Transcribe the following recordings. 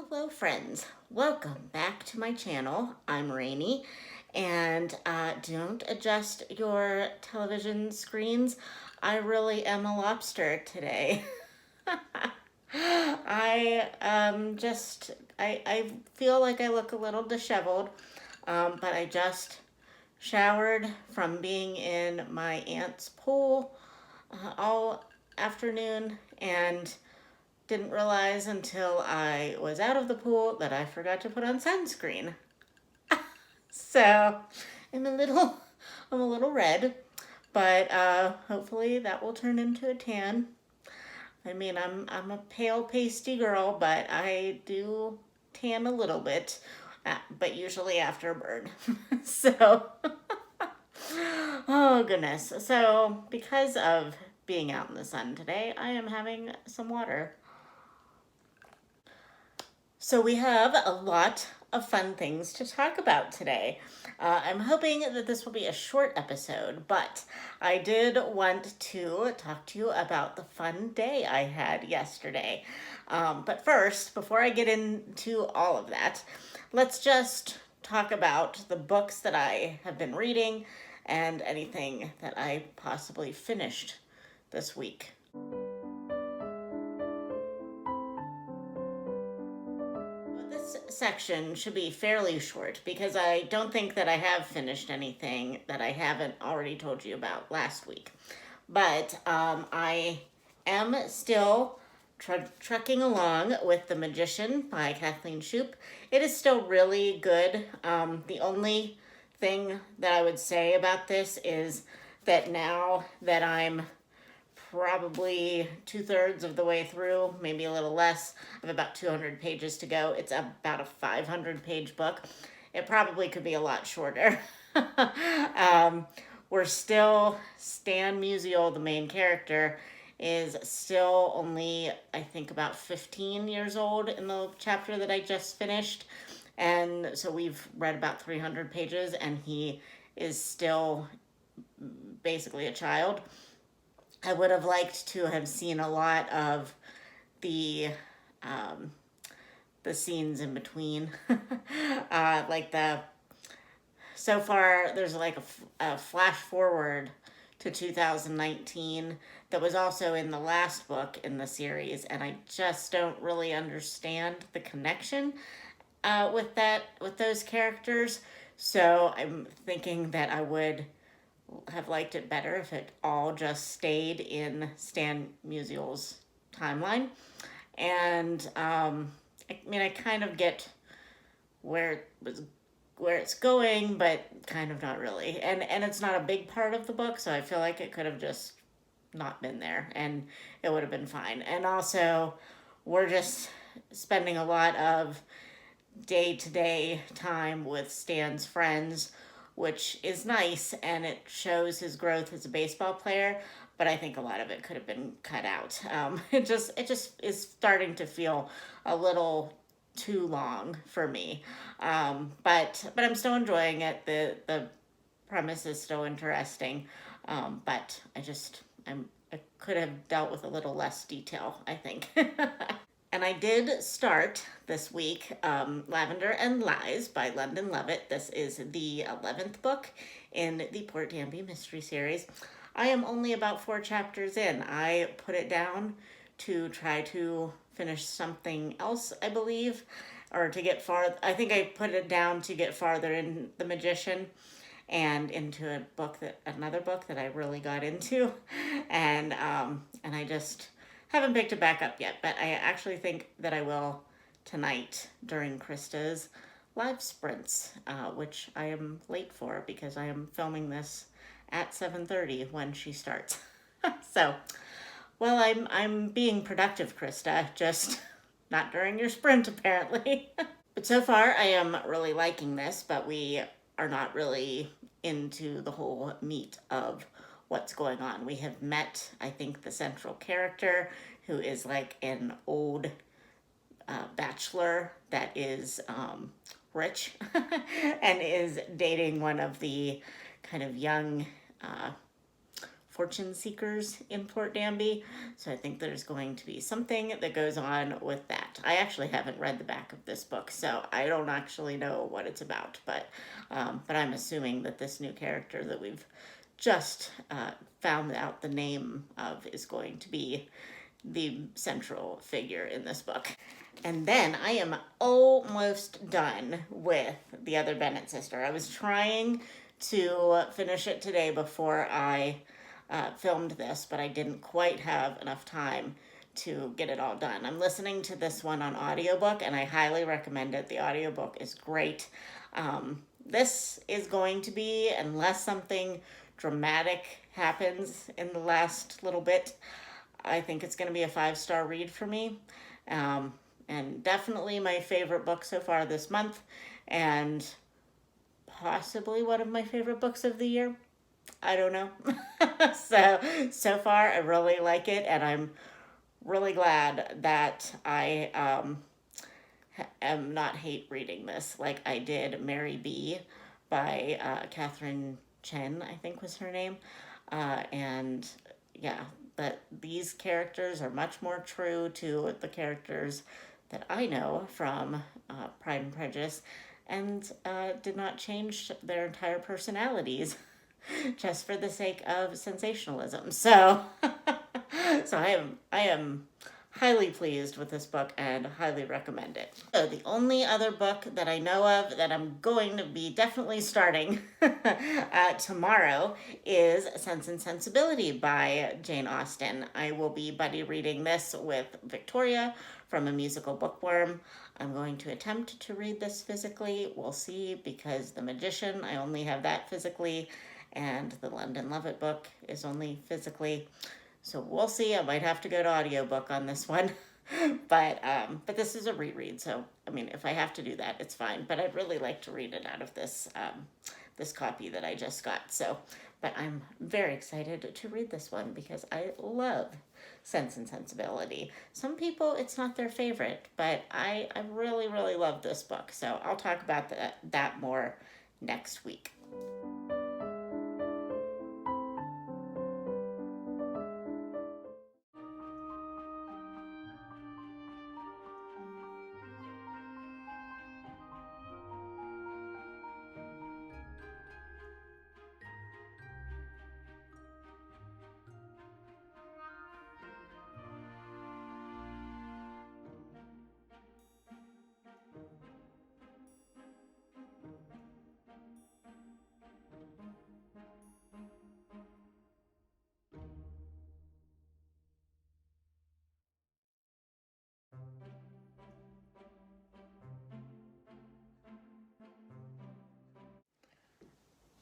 Hello friends, welcome back to my channel. I'm Rainy, and don't adjust your television screens. I really am a lobster today. I feel like I look a little disheveled, but I just showered from being in my aunt's pool all afternoon, and didn't realize until I was out of the pool that I forgot to put on sunscreen. So I'm a little red, but hopefully that will turn into a tan. I mean, I'm a pale, pasty girl, but I do tan a little bit, but usually after a burn. So, oh goodness. So, because of being out in the sun today, I am having some water. So we have a lot of fun things to talk about today. I'm hoping that this will be a short episode, but I did want to talk to you about the fun day I had yesterday. But first, before I get into all of that, let's just talk about the books that I have been reading and anything that I possibly finished this week. This section should be fairly short because I don't think that I have finished anything that I haven't already told you about last week. But I am still trucking along with The Magician by Kathleen Shoup. It is still really good. The only thing that I would say about this is that now that I'm probably 2/3 of the way through, maybe a little less. I have about 200 pages to go. It's about a 500-page book. It probably could be a lot shorter. um, we're still, Stan Musial, the main character, is still only, I think, about 15 years old in the chapter that I just finished. And so we've read about 300 pages, and he is still basically a child. I would have liked to have seen a lot of the um, the scenes in between. Like so far there's like a flash forward to 2019 that was also in the last book in the series, and I just don't really understand the connection with those characters. So I'm thinking that I would have liked it better if it all just stayed in Stan Musial's timeline. And I mean, I kind of get where it was, where it's going, but kind of not really. And it's not a big part of the book, so I feel like it could have just not been there, and it would have been fine. And also, we're just spending a lot of day-to-day time with Stan's friends, which is nice, and it shows his growth as a baseball player, but I think a lot of it could have been cut out. It just is starting to feel a little too long for me. But I'm still enjoying it. The premise is still interesting. But I could have dealt with a little less detail, I think. And I did start this week Lavender and Lies by London Lovett. This is the 11th book in the Port Danby Mystery Series. I am only about 4 chapters in. I put it down to try to finish something else, I believe, or to get far. I think I put it down to get farther in The Magician and into another book that I really got into, and I just haven't picked it back up yet, but I actually think that I will tonight during Krista's live sprints, which I am late for because I am filming this at 7:30 when she starts. So, well, I'm being productive, Krista, just not during your sprint apparently. But so far I am really liking this, but we are not really into the whole meat of what's going on. We have met, I think, the central character, who is like an old bachelor that is rich and is dating one of the kind of young fortune seekers in Port Danby. So I think there's going to be something that goes on with that. I actually haven't read the back of this book, so I don't actually know what it's about. But I'm assuming that this new character that we've just found out the name of is going to be the central figure in this book. And then I am almost done with The Other Bennett Sister. I was trying to finish it today before I filmed this, but I didn't quite have enough time to get it all done. I'm listening to this one on audiobook, and I highly recommend it. The audiobook is great. This is going to be, unless something dramatic happens in the last little bit, I think it's going to be a 5-star read for me. And definitely my favorite book so far this month, and possibly one of my favorite books of the year. I don't know. So far I really like it, and I'm really glad that I am not hate reading this like I did Mary B by Catherine Chen, I think was her name. And yeah, but these characters are much more true to the characters that I know from Pride and Prejudice, and did not change their entire personalities just for the sake of sensationalism. So, so I am highly pleased with this book and highly recommend it. So the only other book that I know of that I'm going to be definitely starting tomorrow is Sense and Sensibility by Jane Austen. I will be buddy reading this with Victoria from A Musical Bookworm. I'm going to attempt to read this physically. We'll see, because The Magician, I only have that physically, and the London Lovett book is only physically. So we'll see. I might have to go to audiobook on this one. But this is a reread, so I mean, if I have to do that, it's fine. But I'd really like to read it out of this this copy that I just got. So, but I'm very excited to read this one because I love Sense and Sensibility. Some people, it's not their favorite, but I really, really love this book. So I'll talk about that more next week.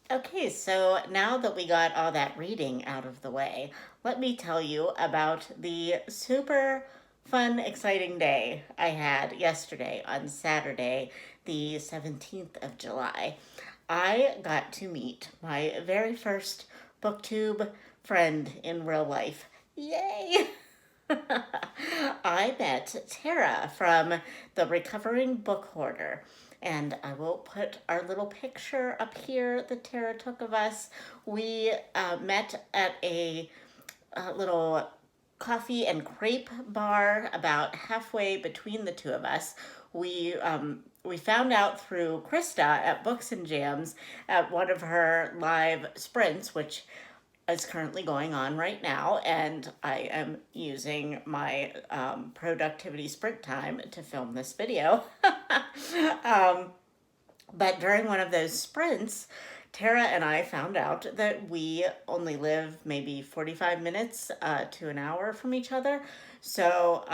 Okay, so now that we got all that reading out of the way, let me tell you about the super fun, exciting day I had yesterday on Saturday, the 17th of July. I got to meet my very first BookTube friend in real life. Yay! I met Tara from the Recovering Book Hoarder, and I will put our little picture up here that Tara took of us. We met at a little coffee and crepe bar about halfway between the two of us. We found out through Krista at Books and Jams at one of her live sprints, which is currently going on right now, and I am using my productivity sprint time to film this video. But during one of those sprints, Tara and I found out that we only live maybe 45 minutes to an hour from each other. So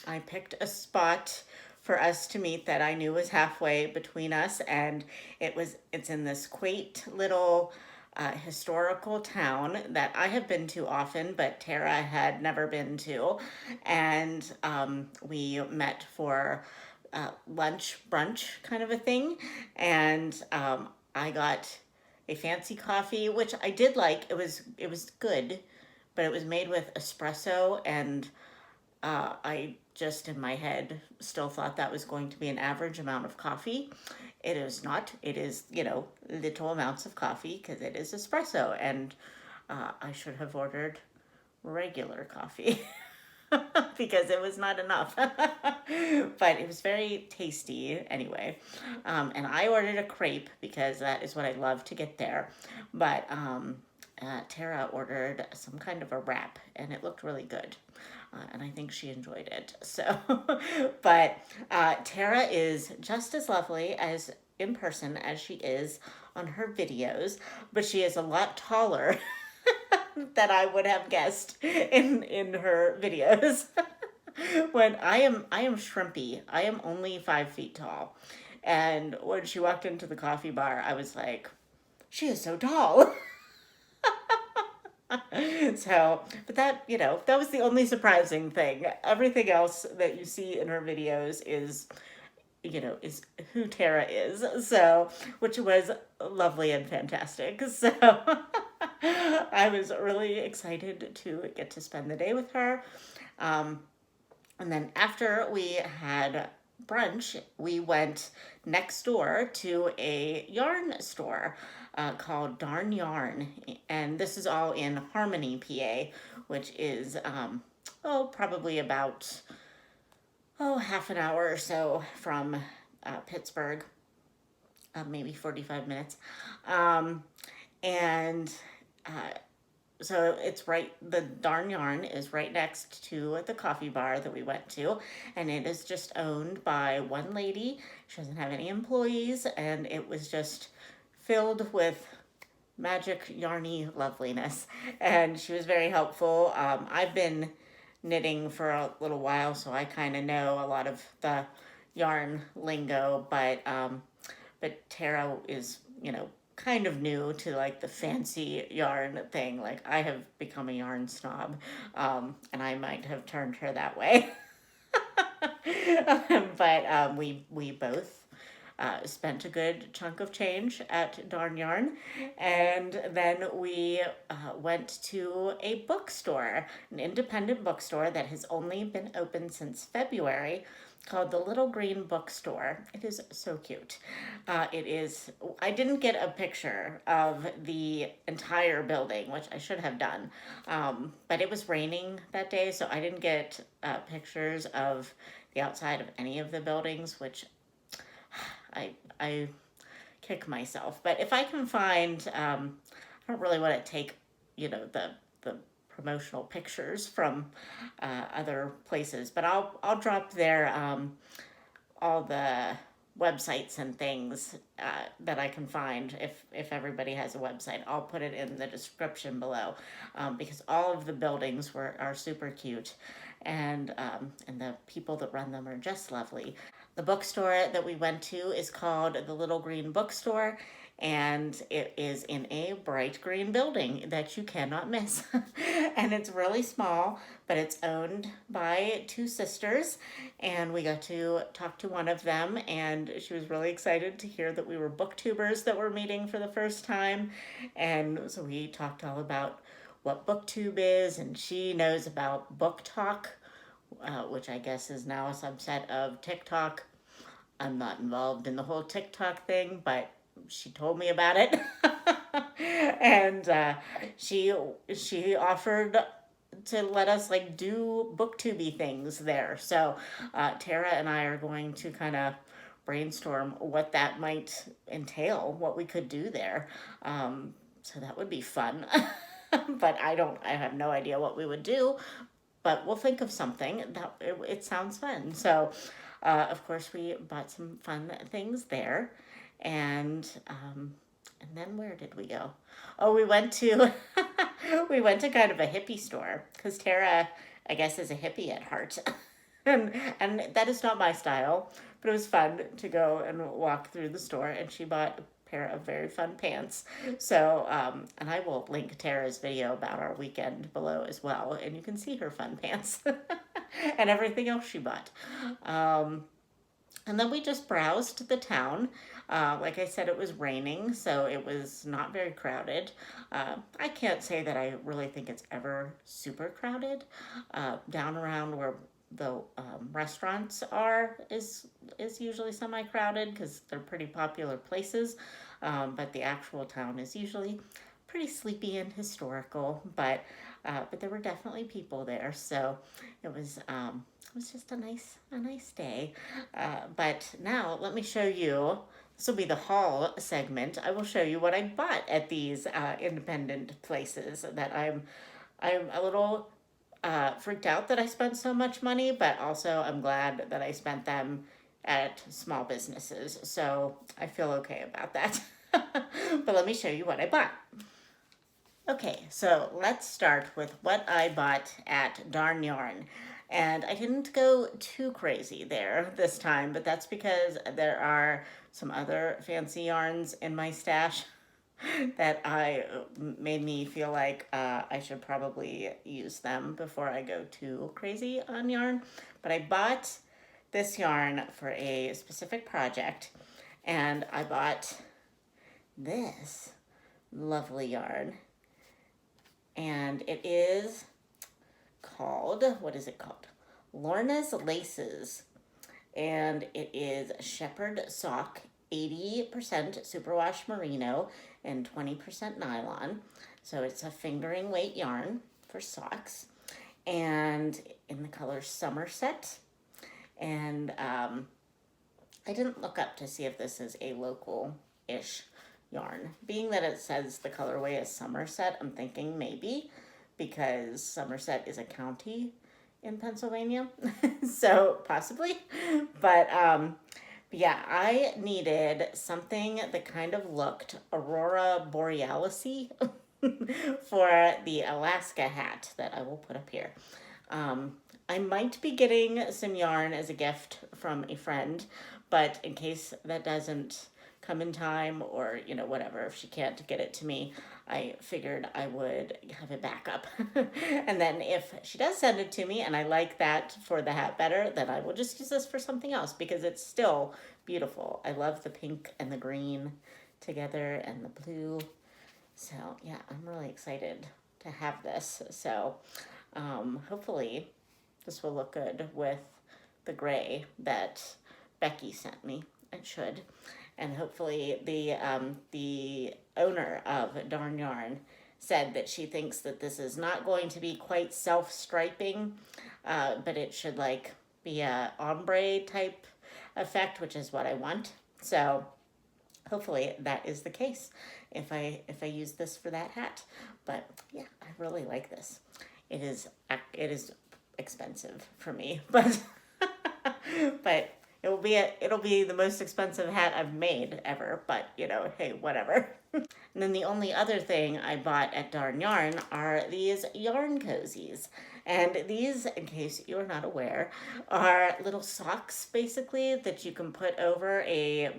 I picked a spot for us to meet that I knew was halfway between us, and it's in this quaint little historical town that I have been to often, but Tara had never been to. And we met for lunch, brunch kind of a thing. And I got a fancy coffee, which I did like. It was good, but it was made with espresso, and I just in my head still thought that was going to be an average amount of coffee. It is not. It is, little amounts of coffee because it is espresso. And I should have ordered regular coffee because it was not enough. But it was very tasty anyway. And I ordered a crepe because that is what I love to get there. But Tara ordered some kind of a wrap and it looked really good. And I think she enjoyed it. So, but Tara is just as lovely as in person as she is on her videos, but she is a lot taller that I would have guessed in her videos. When I am shrimpy. I am only 5 feet tall. And when she walked into the coffee bar, I was like, she is so tall. So, but that, that was the only surprising thing. Everything else that you see in her videos is who Tara is. So, which was lovely and fantastic. So, I was really excited to get to spend the day with her. Um, and then after we had brunch, we went next door to a yarn store called Darn Yarn. And this is all in Harmony, PA, which is, probably about, half an hour or so from Pittsburgh, maybe 45 minutes. And so it's right, the Darn Yarn is right next to the coffee bar that we went to, and it is just owned by one lady. She doesn't have any employees, and it was just filled with magic yarny loveliness, and she was very helpful. I've been knitting for a little while, so I kind of know a lot of the yarn lingo, but Tara is, kind of new to like the fancy yarn thing. Like I have become a yarn snob, and I might have turned her that way. But we both spent a good chunk of change at Darn Yarn, and then we went to a bookstore, an independent bookstore that has only been open since February, called the Little Green Bookstore. It is so cute. It is, I didn't get a picture of the entire building, which I should have done, but it was raining that day, so I didn't get pictures of the outside of any of the buildings, which I kick myself. But if I can find, I don't really want to take, the promotional pictures from other places, but I'll drop their all the websites and things that I can find. If everybody has a website, I'll put it in the description below, because all of the buildings are super cute, and the people that run them are just lovely. The bookstore that we went to is called the Little Green Bookstore, and it is in a bright green building that you cannot miss. And it's really small, but it's owned by two sisters, and we got to talk to one of them, and she was really excited to hear that we were booktubers that were meeting for the first time. And so we talked all about what booktube is, and she knows about book talk, which I guess is now a subset of TikTok. I'm not involved in the whole TikTok thing, but she told me about it. And she offered to let us like do booktuby things there. So Tara and I are going to kind of brainstorm what that might entail, what we could do there. So that would be fun. But I have no idea what we would do, but we'll think of something that it sounds fun. So, of course, we bought some fun things there, and then where did we go? Oh, we went to we went to kind of a hippie store because Tara, I guess, is a hippie at heart, and that is not my style. But it was fun to go and walk through the store, and she bought pair of very fun pants. So, and I will link Tara's video about our weekend below as well, and you can see her fun pants and everything else she bought. And then we just browsed the town. Like I said, it was raining, so it was not very crowded. I can't say that I really think it's ever super crowded. Down around where the restaurants is usually semi-crowded because they're pretty popular places, but the actual town is usually pretty sleepy and historical, but there were definitely people there, so it was just a nice day. But now let me show you. This will be the haul segment. I will show you what I bought at these independent places that I'm a little freaked out that I spent so much money, but also I'm glad that I spent them at small businesses. So I feel okay about that. But let me show you what I bought. Okay, so let's start with what I bought at Darn Yarn. And I didn't go too crazy there this time, but that's because there are some other fancy yarns in my stash that I made me feel like I should probably use them before I go too crazy on yarn. But I bought this yarn for a specific project, and I bought this lovely yarn, and it is called, what is it called? Lorna's Laces, and it is shepherd sock, 80% superwash merino and 20% nylon. So it's a fingering weight yarn for socks, and in the color Somerset. And I didn't look up to see if this is a local-ish yarn. Being that it says the colorway is Somerset, I'm thinking maybe, because Somerset is a county in Pennsylvania, so possibly. But yeah, I needed something that kind of looked Aurora Borealis-y for the Alaska hat that I will put up here. I might be getting some yarn as a gift from a friend, but in case that doesn't come in time, or whatever, if she can't get it to me, I figured I would have a backup. And then if she does send it to me and I like that for the hat better, then I will just use this for something else, because it's still beautiful. I love the pink and the green together and the blue. So yeah, I'm really excited to have this. So hopefully this will look good with the gray that Becky sent me. It should. And hopefully the owner of Darn Yarn said that she thinks that this is not going to be quite self-striping, but it should like be a ombre type effect, which is what I want. So hopefully that is the case if I use this for that hat. But yeah, I really like this. It is expensive for me, but but it'll be the most expensive hat I've made ever, but hey, whatever. And then the only other thing I bought at Darn Yarn are these yarn cozies. And these, in case you're not aware, are little socks basically that you can put over a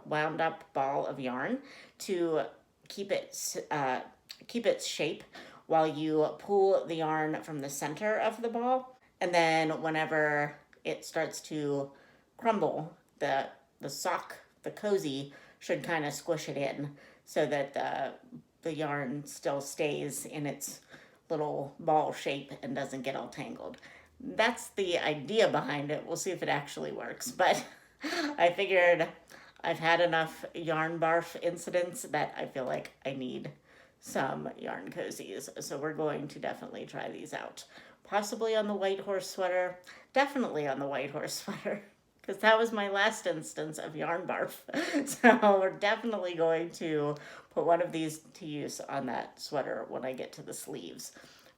wound up ball of yarn to keep its shape while you pull the yarn from the center of the ball. And then whenever it starts to crumble, the cozy should kind of squish it in so that the yarn still stays in its little ball shape and doesn't get all tangled. That's the idea behind it. We'll see if it actually works. But I figured I've had enough yarn barf incidents that I feel like I need some yarn cozies. So we're going to definitely try these out. Possibly on the White Horse sweater. Definitely on the White Horse sweater, because that was my last instance of yarn barf. So we're definitely going to put one of these to use on that sweater when I get to the sleeves,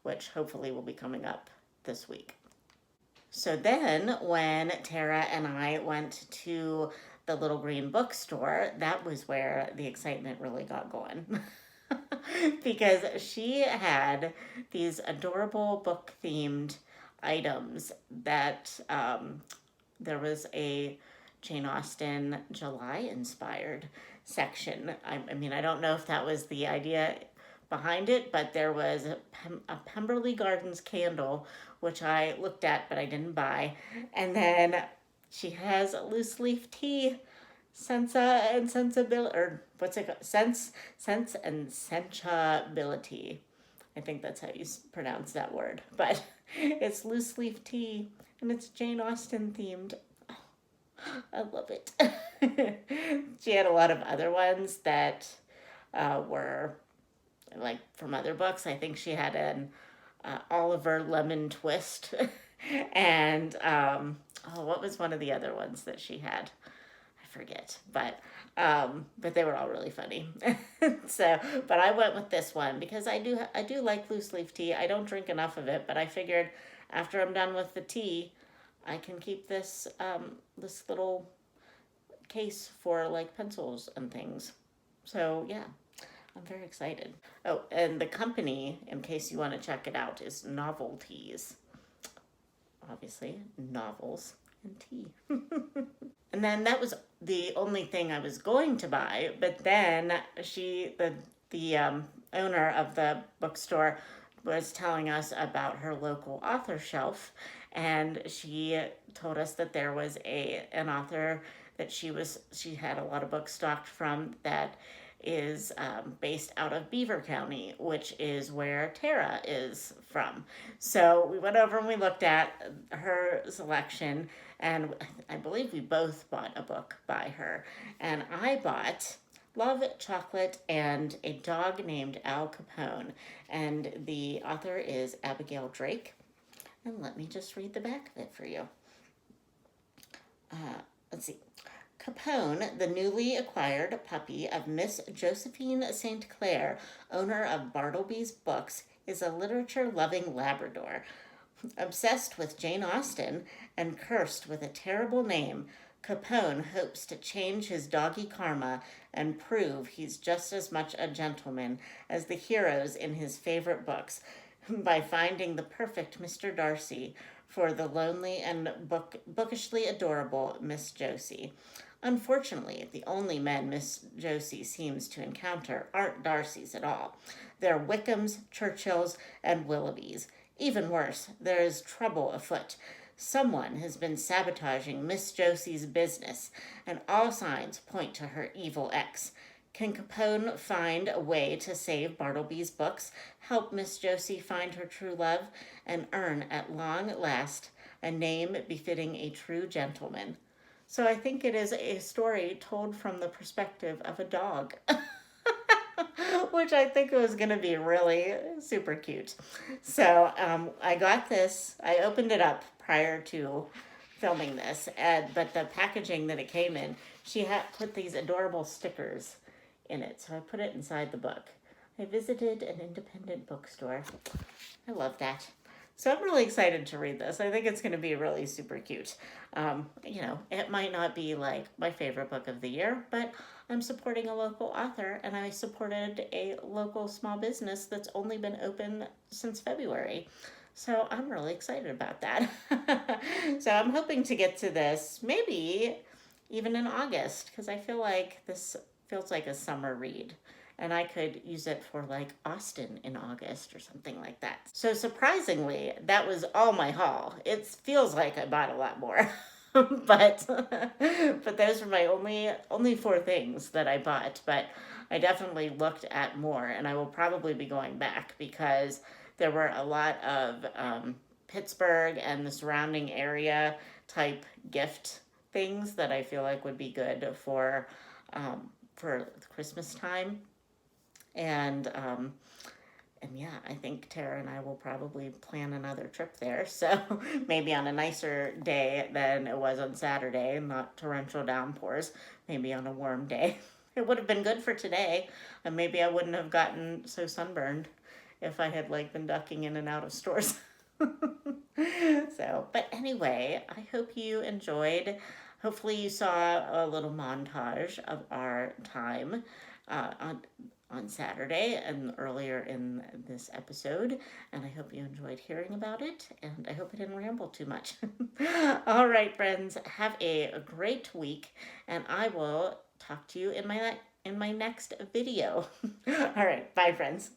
which hopefully will be coming up this week. So then when Tara and I went to the Little Green Bookstore, that was where the excitement really got going. Because she had these adorable book themed items that there was a Jane Austen July inspired section. I mean, I don't know if that was the idea behind it, but there was a Pemberley Gardens candle, which I looked at, but I didn't buy. And then she has a loose leaf tea, Sensa and Sensibility, or what's it called? Sense and Sensibility. I think that's how you pronounce that word. But it's loose leaf tea, and it's Jane Austen themed. Oh, I love it. She had a lot of other ones that were like from other books. I think she had an Oliver Lemon Twist, and oh, what was one of the other ones that she had? I forget, but they were all really funny. So, but I went with this one because I do like loose leaf tea. I don't drink enough of it, but I figured after I'm done with the tea, I can keep this little case for like pencils and things. So yeah, I'm very excited. Oh, and the company, in case you want to check it out, is Novelties. Obviously, novels and tea. And then that was the only thing I was going to buy. But then the owner of the bookstore, was telling us about her local author shelf, and she told us that there was an author that she had a lot of books stocked from that is based out of Beaver County, which is where Tara is from. So we went over and we looked at her selection, and I believe we both bought a book by her. And I bought Love, Chocolate, and a Dog Named Al Capone. And the author is Abigail Drake. And let me just read the back of it for you. Let's see. Capone, the newly acquired puppy of Miss Josephine St. Clair, owner of Bartleby's Books, is a literature-loving Labrador. Obsessed with Jane Austen and cursed with a terrible name, Capone hopes to change his doggy karma and prove he's just as much a gentleman as the heroes in his favorite books by finding the perfect Mr. Darcy for the lonely and bookishly adorable Miss Josie. Unfortunately, the only men Miss Josie seems to encounter aren't Darcys at all. They're Wickhams, Churchills, and Willoughbys. Even worse, there is trouble afoot. Someone has been sabotaging Miss Josie's business, and all signs point to her evil ex. Can Capone find a way to save Bartleby's Books, help Miss Josie find her true love, and earn at long last a name befitting a true gentleman? So I think it is a story told from the perspective of a dog. Which I think was going to be really super cute. So I got this. I opened it up prior to filming this, but the packaging that it came in, she had put these adorable stickers in it. So I put it inside the book. I visited an independent bookstore. I love that. So I'm really excited to read this. I think it's going to be really super cute. It might not be like my favorite book of the year, but I'm supporting a local author, and I supported a local small business that's only been open since February. So I'm really excited about that. So I'm hoping to get to this maybe even in August, because I feel like this feels like a summer read, and I could use it for like Austen in August or something like that. So surprisingly, that was all my haul. It feels like I bought a lot more. but but those were my only four things that I bought, but I definitely looked at more, and I will probably be going back because there were a lot of Pittsburgh and the surrounding area type gift things that I feel like would be good for Christmas time. And and yeah, I think Tara and I will probably plan another trip there. So maybe on a nicer day than it was on Saturday, not torrential downpours, maybe on a warm day. It would have been good for today, and maybe I wouldn't have gotten so sunburned if I had like been ducking in and out of stores. So, but anyway, I hope you enjoyed. Hopefully you saw a little montage of our time uh, on on Saturday and earlier in this episode. And I hope you enjoyed hearing about it. And I hope I didn't ramble too much. All right, friends, have a great week. And I will talk to you in my next video. All right, bye, friends.